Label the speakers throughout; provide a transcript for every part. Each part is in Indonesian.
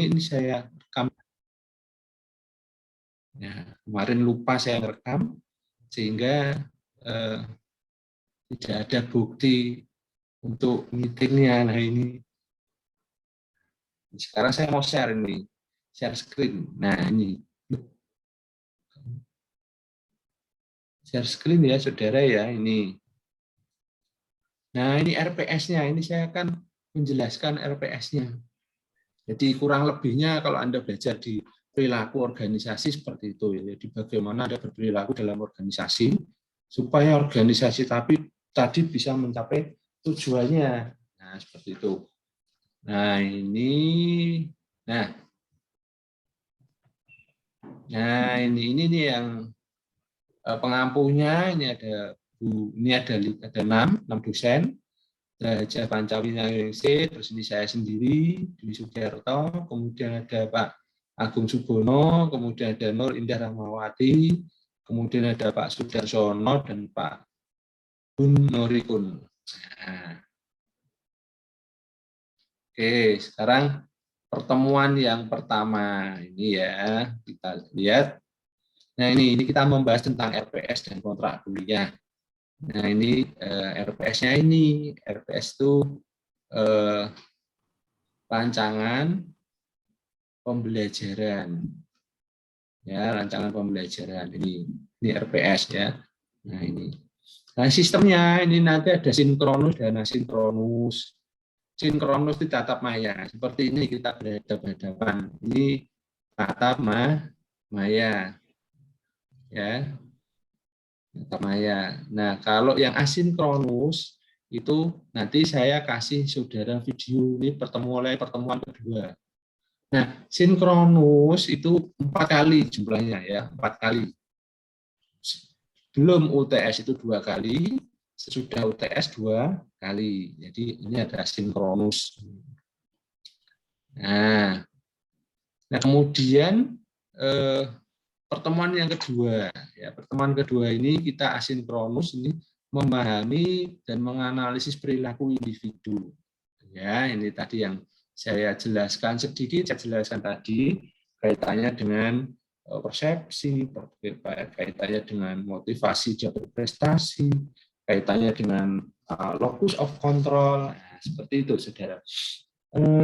Speaker 1: ini saya rekam. Ya, kemarin lupa saya rekam sehingga tidak ada bukti untuk meetingnya. Nah ini sekarang saya mau share ini, share screen. Nah ini share screen ya saudara ya ini. Nah ini RPS-nya, ini saya akan menjelaskan RPS-nya. Jadi kurang lebihnya kalau Anda belajar di perilaku organisasi seperti itu. Jadi bagaimana Anda berperilaku dalam organisasi supaya organisasi tadi bisa mencapai tujuannya. Nah seperti itu. Nah ini, nah ini nih yang pengampunya. Ini ada ini ada 6 dosen. Raja Pancawinyaningsih, terus ini saya sendiri, Dwi Sugiarto, kemudian ada Pak Agung Subono, kemudian ada Nur Indah Rahmawati, kemudian ada Pak Sudarsono dan Pak Bun Norikun. Nah. Oke, sekarang pertemuan yang pertama ini ya, kita lihat. Nah ini kita membahas tentang RPS dan kontrak kuliah. Nah ini RPS-nya ini, RPS itu rancangan pembelajaran. Ya, rancangan pembelajaran ini RPS ya. Nah ini. Nah sistemnya ini nanti ada sinkronus dan asinkronus. Sinkronus itu tatap maya. Seperti ini kita berhadapan-hadapan. Ini tatap maya. Ya. Maya. Nah, kalau yang asinkronus itu nanti saya kasih saudara video ini pertemuan kedua. Nah, sinkronus itu 4 kali jumlahnya ya, 4 kali. Belum UTS itu 2 kali, sesudah UTS 2 kali. Jadi ini ada sinkronus. Nah kemudian pertemuan yang kedua, ya pertemuan kedua ini kita asinkronus ini memahami dan menganalisis perilaku individu. Ya, ini tadi yang saya jelaskan sedikit, saya jelaskan tadi kaitannya dengan persepsi, kaitannya dengan motivasi jatuh prestasi, kaitannya dengan locus of control, nah, seperti itu, saudara.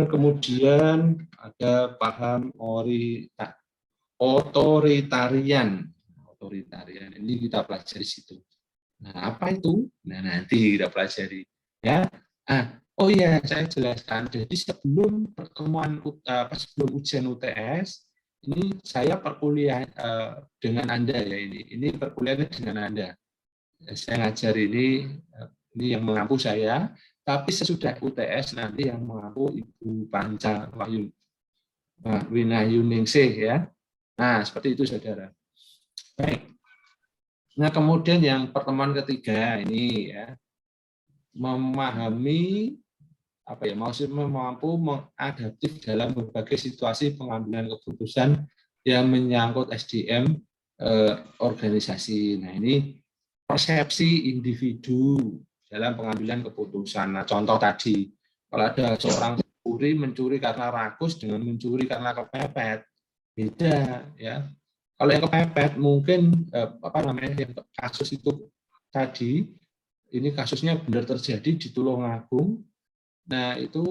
Speaker 1: Kemudian ada paham otoritarian. Ini kita pelajari situ. Nah, apa itu? Nah, nanti kita pelajari. Ya. Oh iya, saya jelaskan. Jadi sebelum pertemuan, sebelum ujian UTS, ini saya perkuliahan dengan Anda ya ini. Ini perkuliahannya dengan Anda. Saya ngajar ini yang mengampu saya. Tapi sesudah UTS nanti yang mengampu Ibu Pancawinyaningsih ya. Nah, seperti itu saudara. Baik. Nah, kemudian yang pertemuan ketiga ini ya, memahami maksudnya mampu mengadaptif dalam berbagai situasi pengambilan keputusan yang menyangkut SDM organisasi. Nah, ini persepsi individu dalam pengambilan keputusan. Nah, contoh tadi, kalau ada seorang mencuri karena rakus dengan mencuri karena kepepet, beda ya. Kalau yang kepepet mungkin yang kasus itu tadi, ini kasusnya benar terjadi di Tulungagung. Nah itu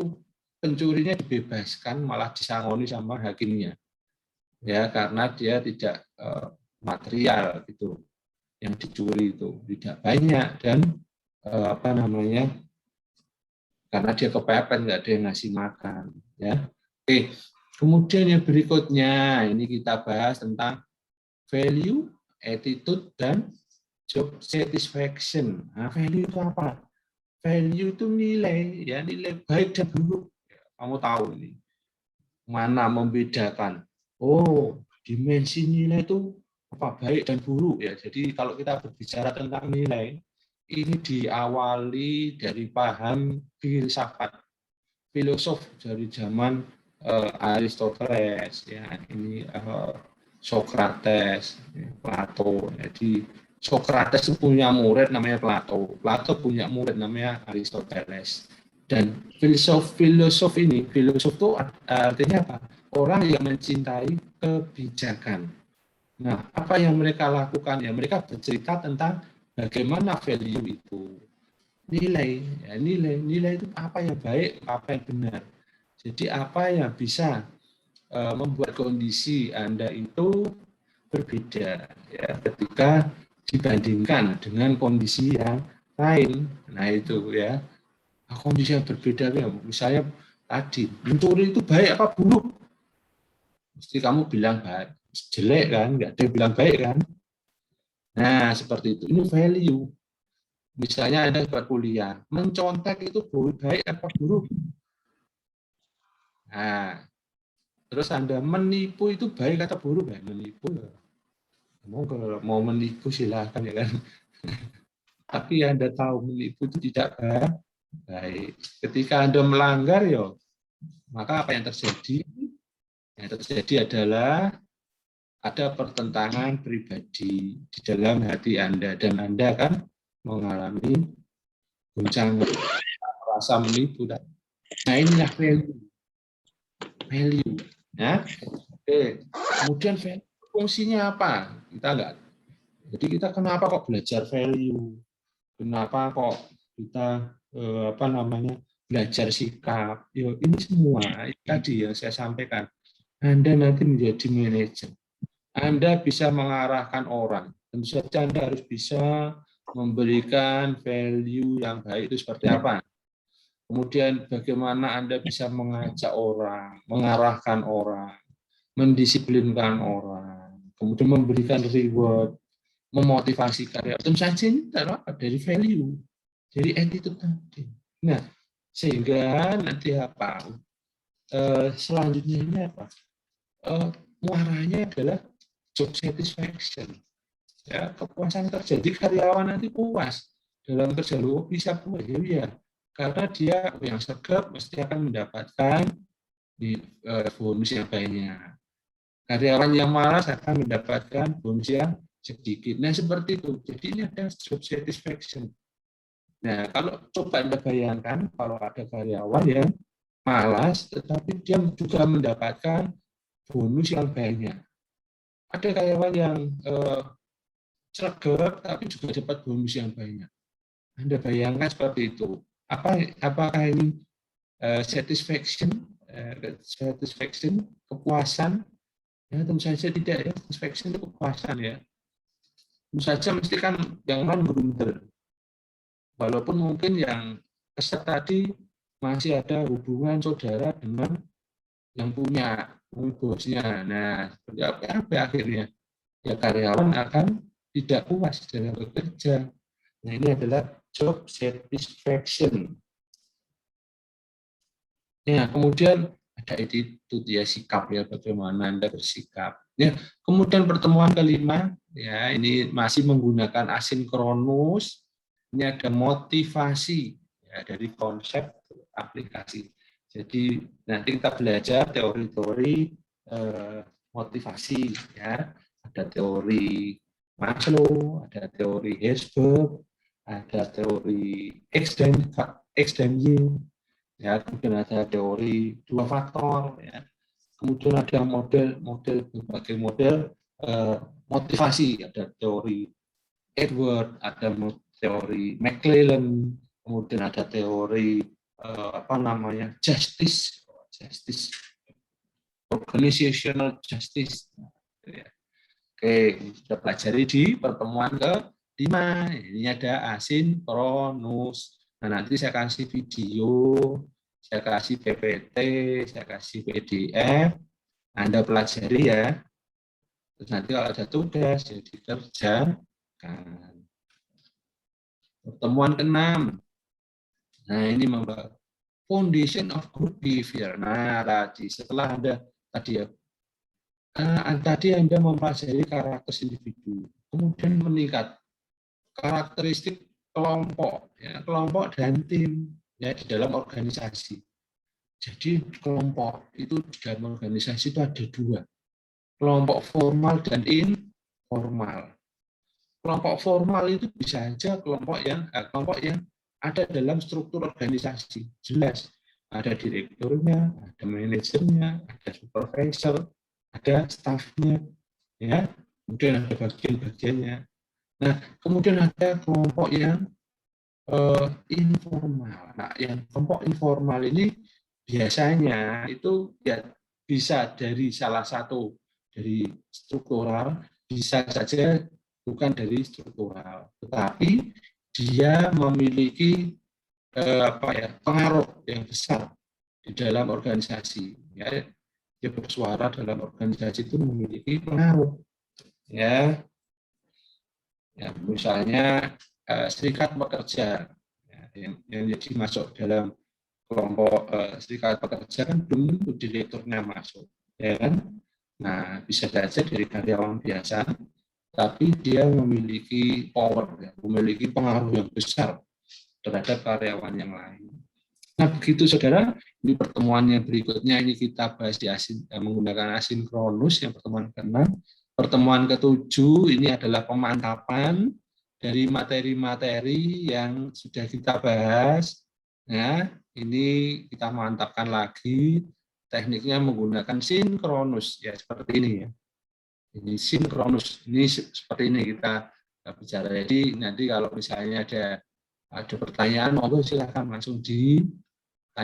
Speaker 1: pencurinya dibebaskan malah disangoni sama hakimnya, ya karena dia tidak material gitu, yang dicuri itu tidak banyak dan karena dia kepepet nggak ada yang ngasih makan, ya. Oke, kemudian yang berikutnya ini kita bahas tentang value, attitude, dan job satisfaction. Nah, value itu apa? Value itu nilai, ya nilai baik dan buruk. Kamu tahu ini mana membedakan? Oh, dimensi nilai itu apa baik dan buruk ya. Jadi kalau kita berbicara tentang nilai, ini diawali dari paham filsafat, filosof dari zaman Aristoteles, ya ini Socrates, Plato. Jadi Socrates punya murid namanya Plato. Plato punya murid namanya Aristoteles. Dan filosof itu artinya apa? orang yang mencintai kebijakan. Nah, apa yang mereka lakukan? Ya, mereka bercerita tentang bagaimana value itu. Nilai, ya, nilai itu apa yang baik, apa yang benar. Jadi apa yang bisa membuat kondisi Anda itu berbeda ya ketika dibandingkan dengan kondisi yang lain. Nah itu ya, kondisi yang berbeda ya. Misalnya tadi, mencuri itu baik apa buruk? Mesti kamu bilang baik, jelek kan? Nggak ada yang bilang baik kan? Nah seperti itu. Ini value. Misalnya Anda buat kuliah, mencontek itu baik apa buruk? Nah, terus Anda menipu itu baik atau buruk? Ya, menipu ya. Kalau mau menipu silahkan ya kan. Tapi Anda tahu menipu itu tidak baik. Ketika Anda melanggar, ya, maka apa yang terjadi? Yang terjadi adalah ada pertentangan pribadi di dalam hati Anda dan Anda akan mengalami guncangan rasa menipu. Nah inilah value. Ya. Oke. Kemudian value fungsinya apa? Kita enggak. Jadi kita kenapa kok belajar value? Kenapa kok kita belajar sikap? Yo, ini semua tadi yang saya sampaikan. Anda nanti menjadi manajer. Anda bisa mengarahkan orang. Tentu saja Anda harus bisa memberikan value yang baik itu seperti apa. Kemudian bagaimana Anda bisa mengajak orang, mengarahkan orang, mendisiplinkan orang, kemudian memberikan reward, memotivasi karya. Tentu saja ini dari value, dari attitude tadi. Nah, sehingga nanti apa? Selanjutnya ini apa? Muaranya adalah job satisfaction. Ya, kepuasan terjadi karyawan nanti puas dalam kerja lu bisa puas ya, karena dia yang segap mesti akan mendapatkan bonus yang banyak. Karyawan yang malas akan mendapatkan bonus yang sedikit. Nah seperti itu. Jadi ini ada job satisfaction. Nah kalau coba Anda bayangkan kalau ada karyawan yang malas, tetapi dia juga mendapatkan bonus yang banyak. Ada karyawan yang sergap tapi juga dapat bonus yang banyak. Anda bayangkan seperti itu. Apakah ini satisfaction, kepuasan? Ya tentu saja tidak ya. Satisfaction itu kepuasan ya. Tentu saja mesti kan yang non berunder. Walaupun mungkin yang keset tadi masih ada hubungan saudara dengan yang punya bosnya. Nah, seperti apa akhirnya? Ya karyawan akan tidak puas dalam bekerja. Nah, ini adalah job satisfaction. Ya, kemudian ada attitude ya, sikap ya, bagaimana Anda bersikap. Ya, kemudian pertemuan kelima ya, ini masih menggunakan asinkronus. Ini ada motivasi ya, dari konsep aplikasi. Jadi nanti kita belajar teori-teori motivasi ya. Ada teori Maslow, ada teori Herzberg, ada teori X dan Y. Ya, kemudian ada teori dua faktor, ya. Kemudian ada berbagai model motivasi, ada teori Edward, ada teori McClellan, kemudian ada teori justice, organizational justice. Oke, kita pelajari di pertemuan ke-5. Ini ada asinkronus. Nah, nanti saya kasih video, saya kasih PPT, saya kasih PDF, Anda pelajari ya. Terus nanti kalau ada tugas, ya dikerjakan. Pertemuan ke-6. Nah, ini membahas foundation of group behavior. Nah, tadi setelah tadi Anda mempelajari karakter individu, kemudian meningkat karakteristik kelompok, ya, kelompok dan tim ya di dalam organisasi. Jadi kelompok itu di dalam organisasi itu ada dua, kelompok formal dan informal. Kelompok formal itu bisa saja kelompok yang ada dalam struktur organisasi, jelas. ada direkturnya, ada manajernya, ada supervisor, ada stafnya, ya, kemudian ada bagian-bagiannya. Nah, kemudian ada kelompok yang informal. Nah, yang kelompok informal ini biasanya itu ya bisa dari salah satu dari struktural, bisa saja bukan dari struktural, tetapi dia memiliki pengaruh yang besar di dalam organisasi. Ya, dia bersuara dalam organisasi itu memiliki pengaruh. Ya, ya misalnya serikat pekerja yang jadi masuk dalam kelompok serikat pekerja kan belum tentu direkturnya masuk, ya kan? Nah, bisa saja dari karyawan biasa, tapi dia memiliki power, ya, memiliki pengaruh yang besar terhadap karyawan yang lain. Nah, begitu saudara, ini pertemuan yang berikutnya ini kita bahas di menggunakan asinkronus yang pertemuan ke-6. Pertemuan ke-7 ini adalah pemantapan dari materi-materi yang sudah kita bahas. Ya, ini kita mantapkan lagi. Tekniknya menggunakan sinkronus, ya seperti ini ya. Ini sinkronus, ini seperti ini kita bicara. Jadi nanti kalau misalnya ada pertanyaan, monggo silakan langsung ditanyakan.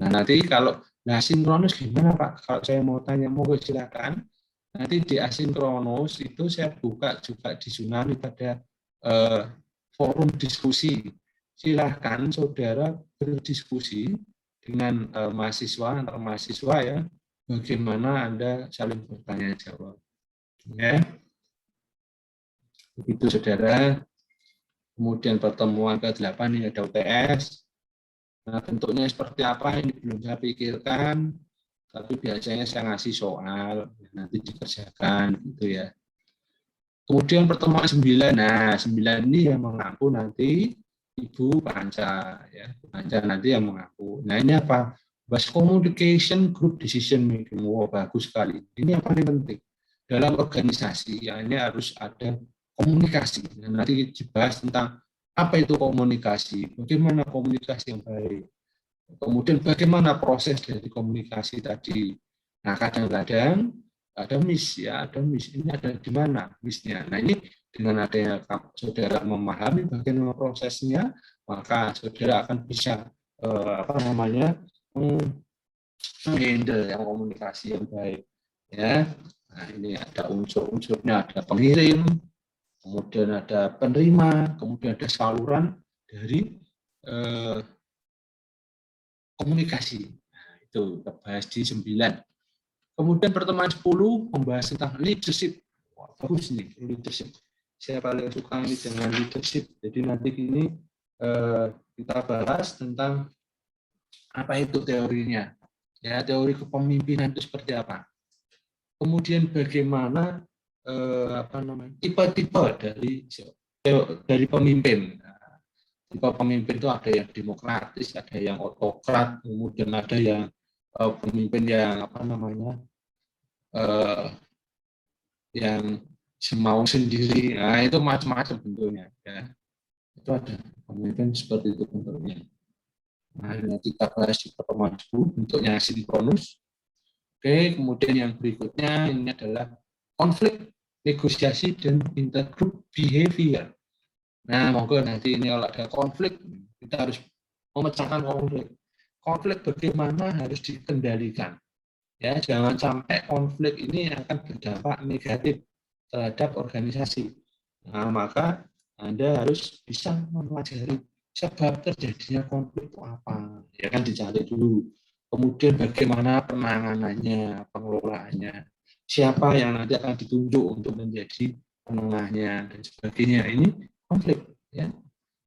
Speaker 1: Nah nanti kalau sinkronus gimana Pak? Kalau saya mau tanya, monggo silakan. Nanti di asinkronus itu saya buka juga di Tsunami pada forum diskusi. Silahkan saudara berdiskusi dengan mahasiswa, antar mahasiswa ya, bagaimana Anda saling bertanya jawab. Ya. Begitu saudara. Kemudian pertemuan ke-8 ini ada UTS. Nah, bentuknya seperti apa ini belum saya pikirkan, tapi biasanya saya ngasih soal, nanti dikerjakan gitu ya. Kemudian pertemuan 9, nah 9 ini yang mengaku nanti Ibu Panca, ya. Panca nanti yang mengaku. Nah ini apa? Bahas communication group decision making. Wow, bagus sekali. Ini yang paling penting. Dalam organisasi, ya ini harus ada komunikasi. Nah, nanti dibahas tentang apa itu komunikasi, bagaimana komunikasi yang baik, kemudian bagaimana proses dari komunikasi tadi. Nah, kadang-kadang ada miss ya, ada miss. Ini ada di mana missnya? Nah, ini dengan adanya saudara memahami bagaimana prosesnya, maka saudara akan bisa handle yang komunikasi yang baik. Ya, nah ini ada unsur-unsurnya, ada pengirim, kemudian ada penerima, kemudian ada saluran dari komunikasi. Nah, itu kita bahas di 9. Kemudian pertemuan 10 membahas tentang leadership. Wah, bagus nih, leadership. Saya paling suka ini dengan leadership. Jadi nanti ini kita bahas tentang apa itu teorinya. Ya, teori kepemimpinan itu seperti apa. Kemudian bagaimana tipe-tipe dari pemimpin. Tipe pemimpin itu ada yang demokratis, ada yang otokrat, kemudian ada yang pemimpin yang yang semau sendiri. Nah, itu macam-macam bentuknya. Ya. Itu ada pemimpin seperti itu bentuknya. Nah, ini kita bahas di pertemuan 10, bentuknya sinkronus. Oke, kemudian yang berikutnya ini adalah konflik, negosiasi, dan intergroup behavior. Nah, monggo nanti ini kalau ada konflik, kita harus memecahkan konflik. Konflik bagaimana harus dikendalikan. Ya, jangan sampai konflik ini akan berdampak negatif terhadap organisasi. Nah, maka Anda harus bisa mempelajari sebab terjadinya konflik itu apa. Ya kan dicari dulu. Kemudian bagaimana penanganannya, pengelolaannya. Siapa yang nanti akan ditunjuk untuk menjadi penengahnya dan sebagainya. Ini konflik. Ya.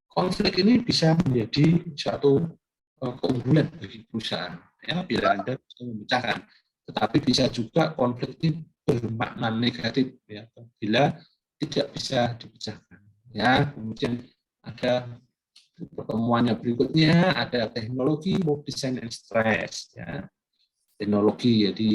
Speaker 1: Konflik ini bisa menjadi suatu keunggulan bagi perusahaan. Ya, bila Anda bisa memecahkan. Tetapi bisa juga konflik ini bermakna negatif ya, bila tidak bisa dipecahkan. Ya, kemudian ada pertemuan yang berikutnya ada teknologi, work design and stress. Ya. Teknologi, jadi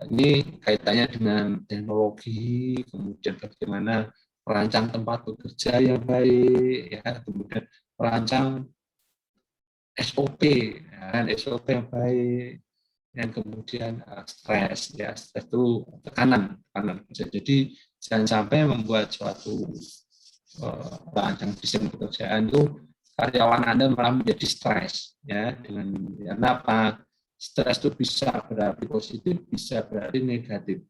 Speaker 1: ini kaitannya dengan teknologi, kemudian bagaimana merancang tempat bekerja yang baik, ya, kemudian merancang SOP, ya, SOP yang baik, yang kemudian stres, ya stres itu tekanan. Jadi jangan sampai membuat suatu rancang desain pekerjaan itu karyawan Anda malah menjadi stres, ya dengan apa? Stres itu bisa berarti positif, bisa berarti negatif.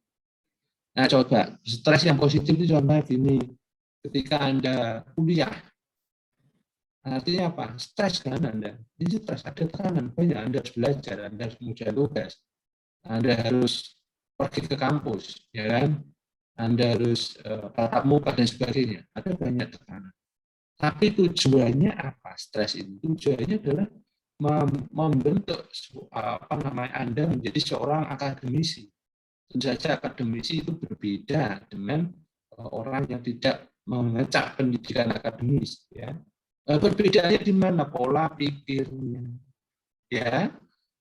Speaker 1: Nah, coba stres yang positif itu contohnya gini, ketika Anda kuliah, artinya apa? Stres kan Anda. Ini stres, ada tekanan banyak. Anda harus belajar, Anda harus mengerjakan tugas, Anda harus pergi ke kampus, ya kan? Anda harus tatap muka dan sebagainya. Ada banyak tekanan. Tapi tujuannya apa? Stres itu tujuannya adalah membentuk Anda menjadi seorang akademisi. Tentu saja akademisi itu berbeda dengan orang yang tidak mengecak pendidikan akademis, ya. Perbedaannya di mana? Pola pikirnya, ya,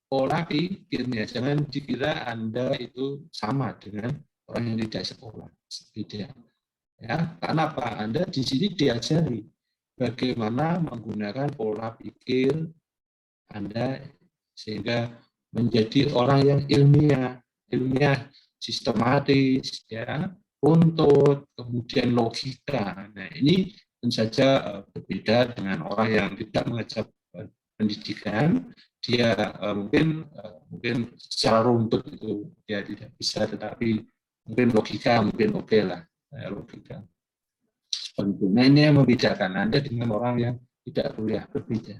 Speaker 1: pola pikirnya. Jangan dikira Anda itu sama dengan orang yang tidak sekolah, beda, ya. Karena apa? Anda di sini diajari bagaimana menggunakan pola pikir Anda sehingga menjadi orang yang ilmiah, sistematis, ya, runtut, kemudian logika. Nah, ini tentu saja berbeda dengan orang yang tidak mengejar pendidikan. Dia mungkin secara runtut itu dia tidak bisa, tetapi mungkin logika mungkin oke lah, logika. Nah, ini yang membedakan Anda dengan orang yang tidak kuliah, berbeda.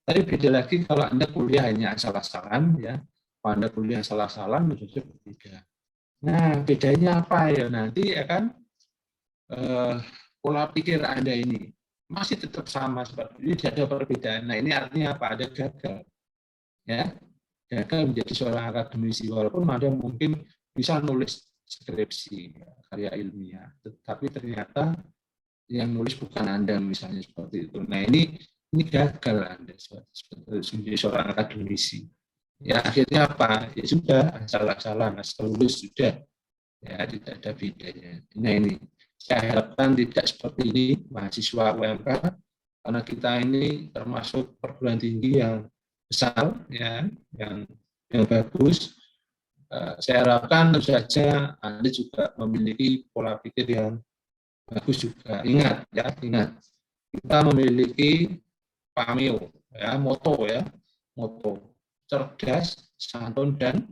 Speaker 1: Tapi beda lagi kalau Anda kuliah hanya asal-asalan, ya. Kalau Anda kuliah asal-asalan, itu berbeda. Nah, bedanya apa ya? Nanti akan pola pikir Anda ini masih tetap sama seperti ini, tidak ada perbedaan. Nah, ini artinya apa? Ada gagal, ya. Gagal menjadi seorang akademisi, walaupun Anda mungkin bisa nulis skripsi, ya, karya ilmiah, tetapi ternyata yang nulis bukan Anda, misalnya seperti itu. Nah, ini gagal Anda sebagai seorang akademisi. Ya, akhirnya apa? Ya sudah, asal-asalan, asal lulus sudah. Ya, tidak ada bedanya. Nah, ini saya harapkan tidak seperti ini mahasiswa UMK, karena kita ini termasuk perguruan tinggi yang besar, ya, yang bagus. Saya harapkan tentu saja Anda juga memiliki pola pikir yang bagus juga. Ingat, ya, ingat. Kita memiliki PAMIO, ya, moto cerdas, santun, dan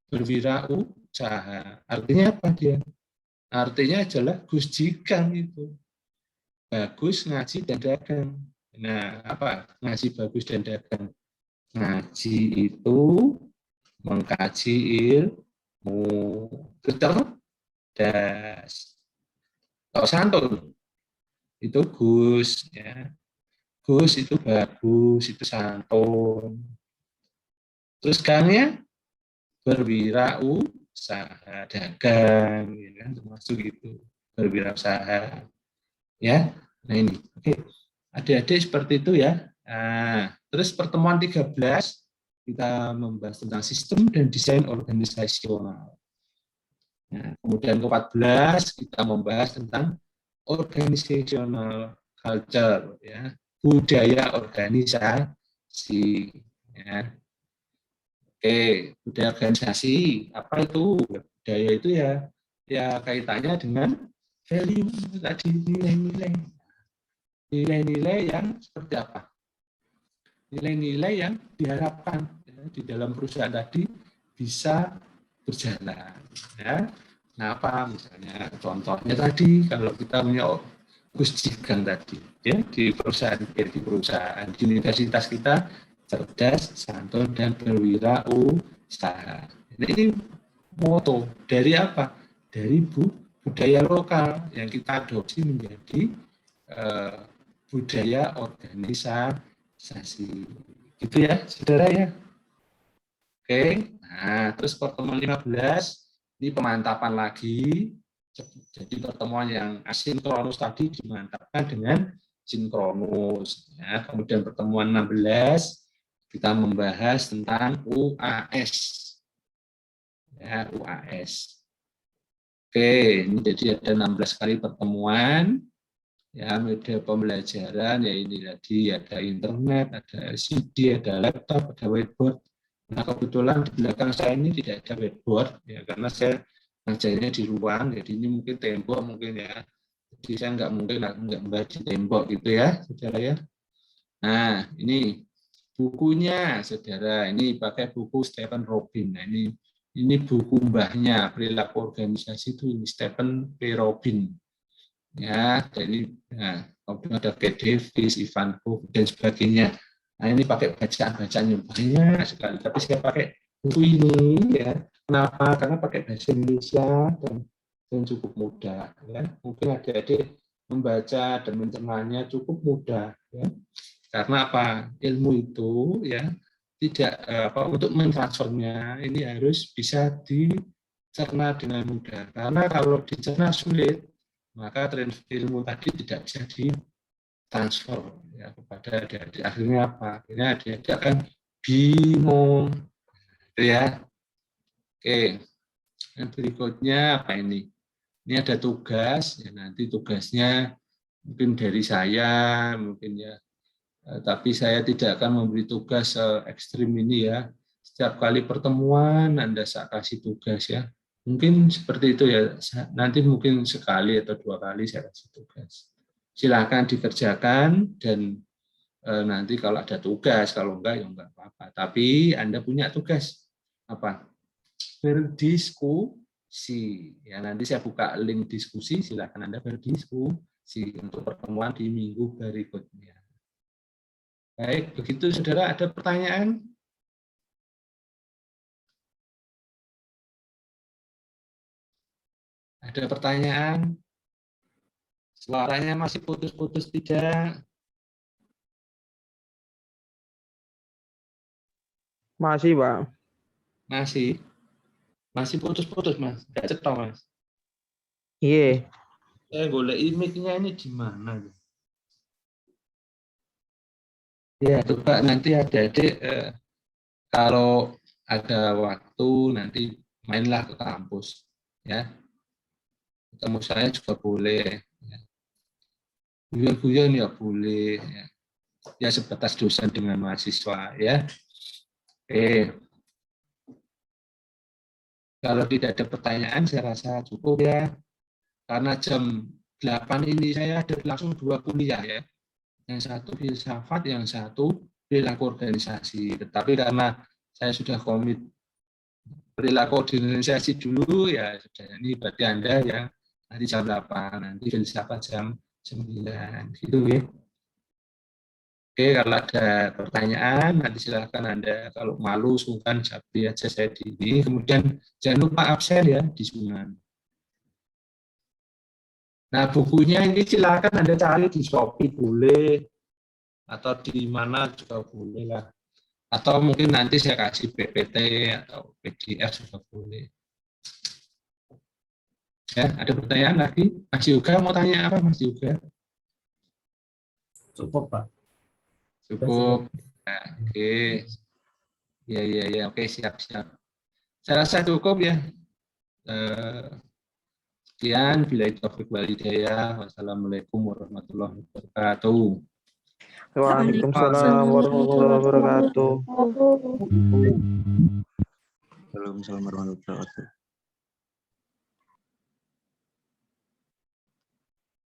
Speaker 1: berwirausaha. Artinya apa dia? Artinya adalah Gus Jikang itu. Bagus ngaji dan dagang. Nah, apa ngaji bagus dan dagang? Ngaji itu mengkaji ilmu, cerdas. Kalau santun itu Gus, ya. Gus itu bagus, itu santun. Terus gangnya berwirausaha, dagang, ya kan, termasuk itu berwirausaha, ya. Nah, ini, oke, adik-adik seperti itu, ya. Nah, terus pertemuan 13 kita membahas tentang sistem dan desain organisasional. Nah, kemudian ke-14 kita membahas tentang organizational culture, ya, budaya organisasi, ya. Oke, budaya organisasi apa itu? Budaya itu ya kaitannya dengan value tadi, nilai-nilai yang seperti apa? Nilai-nilai yang diharapkan, ya, di dalam perusahaan tadi bisa berjalan, ya. Nah, apa misalnya contohnya tadi kalau kita punya Gus Jikang tadi, ya, di perusahaan di universitas kita cerdas, santun, dan berwirausaha. Ini moto dari apa? Dari budaya lokal yang kita adopsi menjadi budaya organisasi. Gitu ya, saudara, ya. Oke, nah terus pertemuan 15 ini pemantapan lagi. Jadi pertemuan yang asinkronus tadi dimantapkan dengan sinkronus. Ya, kemudian pertemuan 16 kita membahas tentang UAS. Ya, UAS. Oke, ini jadi ada 16 kali pertemuan. Ya, media pembelajaran ya ini tadi ada internet, ada LCD, ada laptop, ada whiteboard. Nah, kebetulan di belakang saya ini tidak ada whiteboard ya karena saya ngajarnya di ruang, jadi ini mungkin tembok mungkin ya. Jadi saya nggak mungkin nggak membahas di tembok gitu ya, saudara ya. Nah, ini bukunya, saudara. Ini pakai buku Stephen Robin. Nah, ini buku mbahnya perilaku organisasi itu ini Stephen P. Robin. Ya, jadi nah, kemudian ada Kate Davis, Ivan Cook dan sebagainya. Nah, ini pakai bacaan-bacaan yang banyak sekali. Tapi saya pakai buku ini ya. Kenapa? Karena pakai bahasa Indonesia dan cukup mudah. Ya. Mungkin adik-adik membaca dan mencernanya cukup mudah. Ya. Karena apa? Ilmu itu ya tidak untuk mentransfernya ini harus bisa dicerna dengan mudah. Karena kalau dicerna sulit, maka ilmu tadi tidak bisa ditransfer ya, kepada adik-adik. Akhirnya apa? Akhirnya adik-adik akan bingung. Itu ya. Oke. Yang berikutnya apa ini? Ini ada tugas. Ya, nanti tugasnya mungkin dari saya, mungkin ya. Tapi saya tidak akan memberi tugas ekstrim ini ya. Setiap kali pertemuan Anda saya kasih tugas ya. Mungkin seperti itu ya. Nanti mungkin sekali atau 2 kali saya kasih tugas. Silakan dikerjakan dan nanti kalau ada tugas, kalau enggak ya enggak apa-apa. Tapi Anda punya tugas apa? Berdiskusi. Ya, nanti saya buka link diskusi, silakan Anda berdiskusi untuk pertemuan di minggu berikutnya. Baik, begitu saudara, ada pertanyaan? Ada pertanyaan? Suaranya masih putus-putus tidak?
Speaker 2: Masih, Pak.
Speaker 1: Masih? Masih putus-putus, Mas? Enggak cetok, Mas?
Speaker 2: Iya.
Speaker 1: Golek mic-nya ini di mana? Ya, coba nanti adik-adik kalau ada waktu nanti mainlah ke kampus, ya. Ketemu saya juga boleh. Ya. Guyon-guyon ya boleh. Ya. Ya sebatas dosen dengan mahasiswa, ya. Oke. Kalau tidak ada pertanyaan, saya rasa cukup ya. Karena jam 8 ini saya ada langsung 2 kuliah ya. Yang satu filsafat, yang satu perilaku organisasi. Tetapi karena saya sudah komit perilaku organisasi dulu, ya sudah. Ini berarti Anda yang nanti jam 8, nanti filsafat jam 9. Gitu ya. Oke, kalau ada pertanyaan, nanti silakan Anda. Kalau malu, sungkan, japri aja saya di ini. Kemudian jangan lupa absen ya, di Sunan. Nah, bukunya ini silakan Anda cari di Shopee boleh, atau di mana juga boleh lah. Atau mungkin nanti saya kasih PPT atau PDF juga boleh. Ya, ada pertanyaan lagi? Mas Yoga mau tanya apa, Mas Yoga?
Speaker 3: Cukup, Pak.
Speaker 1: Cukup. Nah, oke. Ya, oke, siap-siap. Saya rasa cukup ya. Sekian, bila taufiq wal hidayah. Wassalamualaikum warahmatullahi wabarakatuh.
Speaker 2: Waalaikumsalam warahmatullahi wabarakatuh.
Speaker 3: Waalaikumsalam warahmatullahi wabarakatuh.